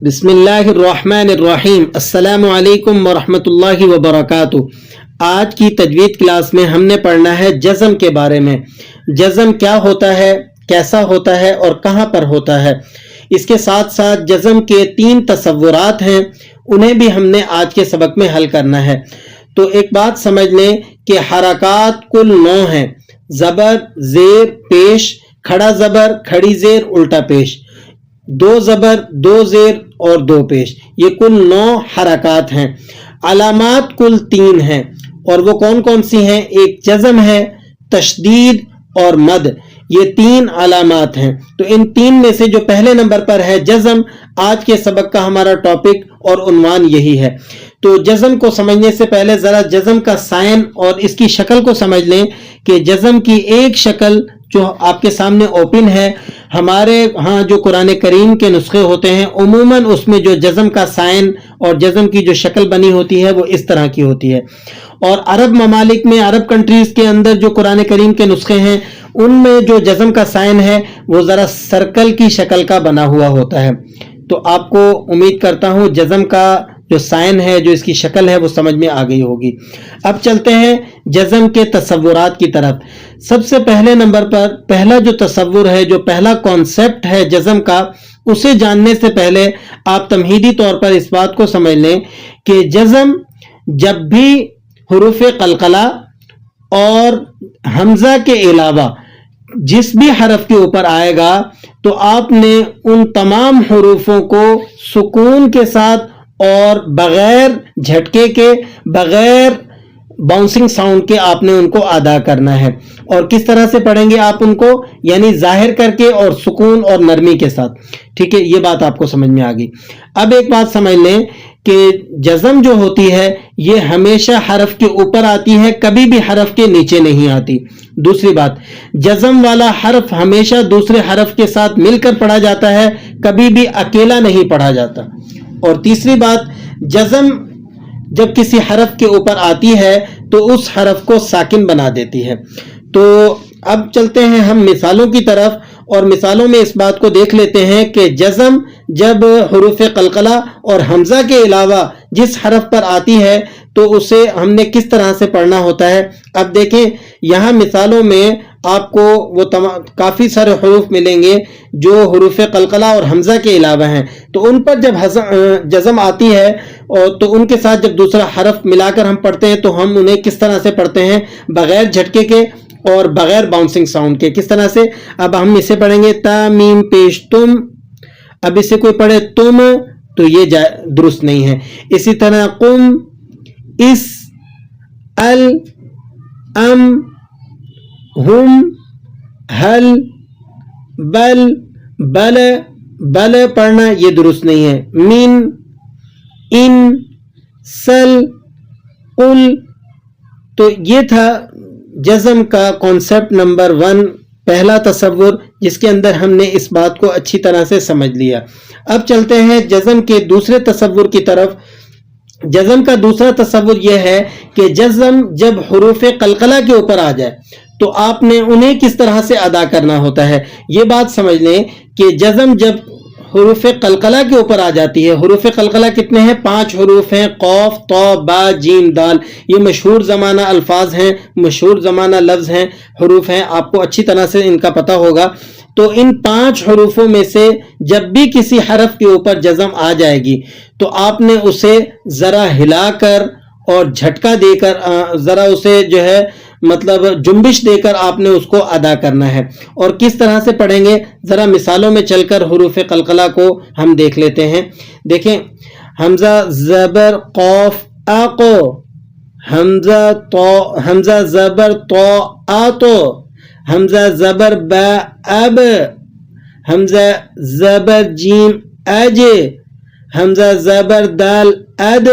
بسم اللہ الرحمن الرحیم۔ السلام علیکم ورحمۃ اللہ وبرکاتہ۔ آج کی تجوید کلاس میں ہم نے پڑھنا ہے جزم کے بارے میں۔ جزم کیا ہوتا ہے، کیسا ہوتا ہے اور کہاں پر ہوتا ہے۔ اس کے ساتھ ساتھ جزم کے 3 تصورات ہیں، انہیں بھی ہم نے آج کے سبق میں حل کرنا ہے۔ تو ایک بات سمجھ لیں کہ حرکات کل 9 ہیں: زبر، زیر، پیش، کھڑا زبر، کھڑی زیر، الٹا پیش، 2 زبر، 2 زیر اور 2 پیش، یہ کل 9 حرکات ہیں۔ علامات کل 3 ہیں، اور وہ کون کون سی ہیں؟ ایک جزم ہے، تشدید اور مد، یہ 3 علامات ہیں۔ تو ان 3 میں سے جو پہلے نمبر پر ہے جزم، آج کے سبق کا ہمارا ٹاپک اور عنوان یہی ہے۔ تو جزم کو سمجھنے سے پہلے ذرا جزم کا سائن اور اس کی شکل کو سمجھ لیں کہ جزم کی ایک شکل جو آپ کے سامنے اوپن ہے، ہمارے ہاں جو قرآن کریم کے نسخے ہوتے ہیں عموماً اس میں جو جزم کا سائن اور جزم کی جو شکل بنی ہوتی ہے وہ اس طرح کی ہوتی ہے، اور عرب ممالک میں، عرب کنٹریز کے اندر جو قرآن کریم کے نسخے ہیں ان میں جو جزم کا سائن ہے وہ ذرا سرکل کی شکل کا بنا ہوا ہوتا ہے۔ تو آپ کو امید کرتا ہوں جزم کا جو سائن ہے، جو اس کی شکل ہے، وہ سمجھ میں آ گئی ہوگی۔ اب چلتے ہیں جزم کے تصورات کی طرف۔ سب سے پہلے نمبر پر پہلا جو تصور ہے، جو پہلا کانسیپٹ ہے جزم کا، اسے جاننے سے پہلے آپ تمہیدی طور پر اس بات کو سمجھ لیں کہ جزم جب بھی حروف قلقلہ اور حمزہ کے علاوہ جس بھی حرف کے اوپر آئے گا تو آپ نے ان تمام حروفوں کو سکون کے ساتھ اور بغیر جھٹکے کے، بغیر باؤنسنگ ساؤنڈ کے آپ نے ان کو ادا کرنا ہے۔ اور کس طرح سے پڑھیں گے آپ ان کو؟ یعنی ظاہر کر کے اور سکون اور نرمی کے ساتھ۔ ٹھیک ہے، یہ بات آپ کو سمجھ میں آ گئی۔ اب ایک بات سمجھ لیں کہ جزم جو ہوتی ہے یہ ہمیشہ حرف کے اوپر آتی ہے، کبھی بھی حرف کے نیچے نہیں آتی۔ دوسری بات، جزم والا حرف ہمیشہ دوسرے حرف کے ساتھ مل کر پڑھا جاتا ہے، کبھی بھی اکیلا نہیں پڑھا جاتا۔ اور تیسری بات، جزم جب کسی حرف کے اوپر آتی ہے تو اس حرف کو ساکن بنا دیتی ہے۔ تو اب چلتے ہیں ہم مثالوں کی طرف، اور مثالوں میں اس بات کو دیکھ لیتے ہیں کہ جزم جب حروف قلقلہ اور حمزہ کے علاوہ جس حرف پر آتی ہے تو اسے ہم نے کس طرح سے پڑھنا ہوتا ہے۔ اب دیکھیں یہاں مثالوں میں آپ کو وہ کافی سارے حروف ملیں گے جو حروف قلقلہ اور حمزہ کے علاوہ ہیں، تو ان پر جب جزم آتی ہے تو ان کے ساتھ جب دوسرا حرف ملا کر ہم پڑھتے ہیں تو ہم انہیں کس طرح سے پڑھتے ہیں؟ بغیر جھٹکے کے اور بغیر باؤنسنگ ساؤنڈ کے۔ کس طرح سے؟ اب ہم اسے پڑھیں گے تا میم پیش تم۔ اب اسے کوئی پڑھے تم تو یہ درست نہیں ہے۔ اسی طرح قم، اس، ال، ام، ہم، حل، بل، بل، بل پڑھنا یہ درست نہیں ہے۔ من، ان، سل، قل۔ تو یہ تھا جزم کا کانسیپٹ نمبر 1، پہلا تصور، جس کے اندر ہم نے اس بات کو اچھی طرح سے سمجھ لیا۔ اب چلتے ہیں جزم کے دوسرے تصور کی طرف۔ جزم کا دوسرا تصور یہ ہے کہ جزم جب حروف قلقلہ کے اوپر آ جائے تو آپ نے انہیں کس طرح سے ادا کرنا ہوتا ہے۔ یہ بات سمجھ لیں کہ جزم جب حروف قلقلہ کے اوپر آ جاتی ہے، حروف قلقلہ کتنے ہیں؟ 5 حروف ہیں، قوف، طا، با، جیم، دال۔ یہ مشہور زمانہ الفاظ ہیں، مشہور زمانہ لفظ ہیں، حروف ہیں، آپ کو اچھی طرح سے ان کا پتہ ہوگا۔ تو ان 5 حروفوں میں سے جب بھی کسی حرف کے اوپر جزم آ جائے گی تو آپ نے اسے ذرا ہلا کر اور جھٹکا دے کر، ذرا اسے جو ہے مطلب جنبش دے کر آپ نے اس کو ادا کرنا ہے۔ اور کس طرح سے پڑھیں گے؟ ذرا مثالوں میں چل کر حروف قلقلہ کو ہم دیکھ لیتے ہیں۔ دیکھیں، حمزہ زبر قوف آقو، حمزہ زبر تو آتو، حمزہ زبر با اب، حمزہ زبر جیم اج، حمزہ زبر دال اد۔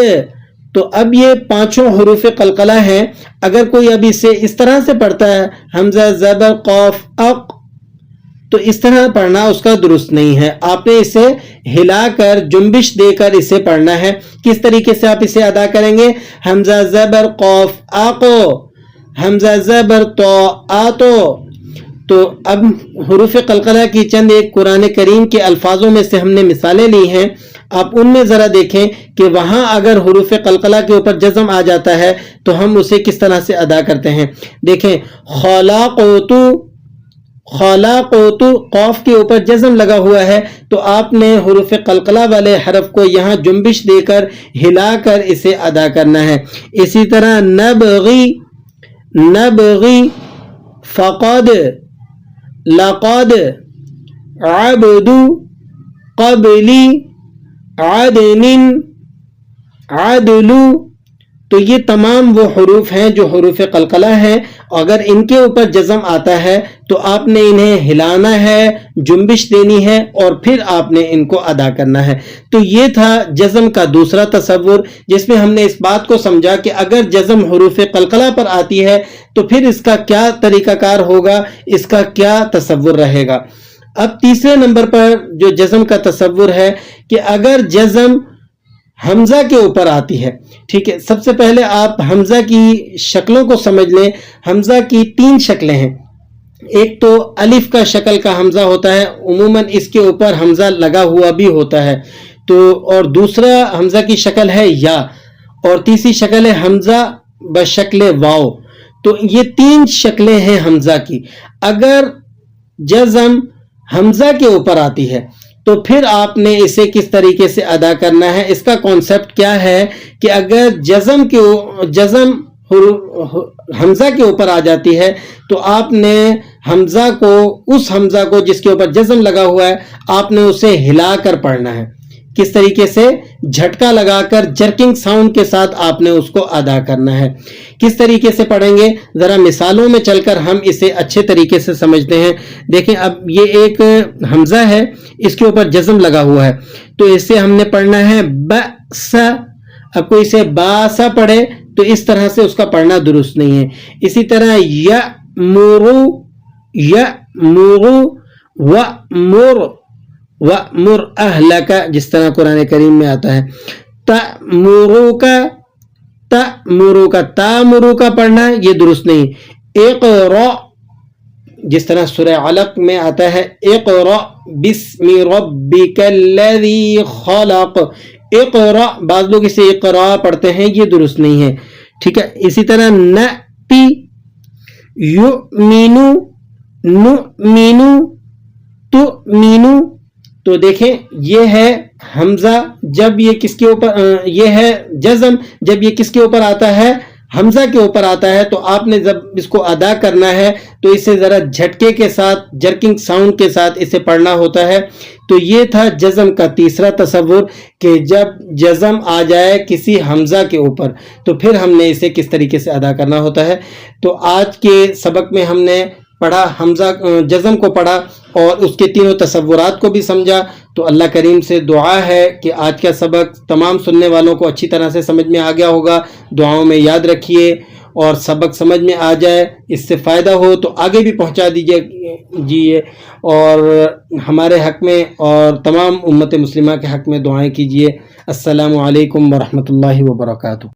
تو اب یہ 5 حروف قلقلہ ہیں۔ اگر کوئی اب اسے اس طرح سے پڑھتا ہے حمزہ زبر قوف اق، تو اس طرح پڑھنا اس کا درست نہیں ہے۔ آپ نے اسے ہلا کر، جنبش دے کر اسے پڑھنا ہے۔ کس طریقے سے آپ اسے ادا کریں گے؟ حمزہ زبر قوف آقو، حمزہ زبر تو آتو، تو اب حروف قلقلہ کی چند ایک قرآن کریم کے الفاظوں میں سے ہم نے مثالیں لی ہیں. آپ ان میں ذرا دیکھیں کہ وہاں اگر حروف قلقلہ کے اوپر جزم آ جاتا ہے تو ہم اسے کس طرح سے ادا کرتے ہیں. دیکھیں خلاقوتو، خلاقوتو قاف کے اوپر جزم لگا ہوا ہے تو آپ نے حروف قلقلہ والے حرف کو یہاں جنبش دے کر ہلا کر اسے ادا کرنا ہے. اسی طرح نبغی، نبغی، فقد، لقد، عبد، قبلی، عدن، عدل. تو یہ تمام وہ حروف ہیں جو حروف قلقلہ ہیں. اگر ان کے اوپر جزم آتا ہے تو آپ نے انہیں ہلانا ہے، جنبش دینی ہے اور پھر آپ نے ان کو ادا کرنا ہے. تو یہ تھا جزم کا دوسرا تصور، جس میں ہم نے اس بات کو سمجھا کہ اگر جزم حروف قلقلہ پر آتی ہے تو پھر اس کا کیا طریقہ کار ہوگا، اس کا کیا تصور رہے گا. اب تیسرے نمبر پر جو جزم کا تصور ہے کہ اگر جزم حمزہ کے اوپر آتی ہے. ٹھیک ہے، سب سے پہلے آپ حمزہ کی شکلوں کو سمجھ لیں. حمزہ کی 3 شکلیں ہیں. ایک تو الف کا شکل کا حمزہ ہوتا ہے، عموماً اس کے اوپر حمزہ لگا ہوا بھی ہوتا ہے. تو اور دوسرا حمزہ کی شکل ہے یا، اور تیسری شکل ہے حمزہ بشکل واو. تو یہ 3 شکلیں ہیں حمزہ کی. اگر جزم حمزہ کے اوپر آتی ہے تو پھر آپ نے اسے کس طریقے سے ادا کرنا ہے. اس کا کانسیپٹ کیا ہے کہ اگر جزم حمزہ کے اوپر آ جاتی ہے تو آپ نے حمزہ کو، اس حمزہ کو جس کے اوپر جزم لگا ہوا ہے، آپ نے اسے ہلا کر پڑھنا ہے. کس طریقے سے؟ جھٹکا لگا کر جرکنگ ساؤنڈ کے ساتھ آپ نے اس کو ادا کرنا ہے. کس طریقے سے پڑھیں گے ذرا مثالوں میں چل کر ہم اسے اچھے طریقے سے سمجھتے ہیں. دیکھیں اب یہ ایک حمزہ ہے، اس کے اوپر جزم لگا ہوا ہے تو اسے ہم نے پڑھنا ہے بس. اب کوئی اسے باسا پڑھے تو اس طرح سے اس کا پڑھنا درست نہیں ہے. اسی طرح یأمرو، یأمرو، وأمر، وَأْمُرْ أَهْلَكَ جس طرح قرآن کریم میں آتا ہے. تَأْمُرُكَ، تَأْمُرُكَ، تَأْمُرُكَ پڑھنا یہ درست نہیں. اقرأ جس طرح سورہ علق میں آتا ہے اقرأ بِسْمِ رَبِّكَ الَّذِي خَلَقَ. اقرأ بعض لوگ اسے اقرأ پڑھتے ہیں، یہ درست نہیں ہے. ٹھیک ہے. اسی طرح نأتی، یؤمنو، نؤمنو، تؤمنو. تو دیکھیں یہ ہے حمزہ جب یہ کس کے اوپر، یہ ہے جزم جب یہ کس کے اوپر آتا ہے، حمزہ کے اوپر آتا ہے تو آپ نے جب اس کو ادا کرنا ہے تو اسے ذرا جھٹکے کے ساتھ، جرکنگ ساؤنڈ کے ساتھ اسے پڑھنا ہوتا ہے. تو یہ تھا جزم کا تیسرا تصور کہ جب جزم آ جائے کسی حمزہ کے اوپر تو پھر ہم نے اسے کس طریقے سے ادا کرنا ہوتا ہے. تو آج کے سبق میں ہم نے پڑھا حمزہ، جزم کو پڑھا اور اس کے تینوں تصورات کو بھی سمجھا. تو اللہ کریم سے دعا ہے کہ آج کا سبق تمام سننے والوں کو اچھی طرح سے سمجھ میں آ گیا ہوگا. دعاؤں میں یاد رکھیے اور سبق سمجھ میں آ جائے، اس سے فائدہ ہو تو آگے بھی پہنچا دیجیے اور ہمارے حق میں اور تمام امت مسلمہ کے حق میں دعائیں کیجیے. السلام علیکم ورحمۃ اللہ وبرکاتہ.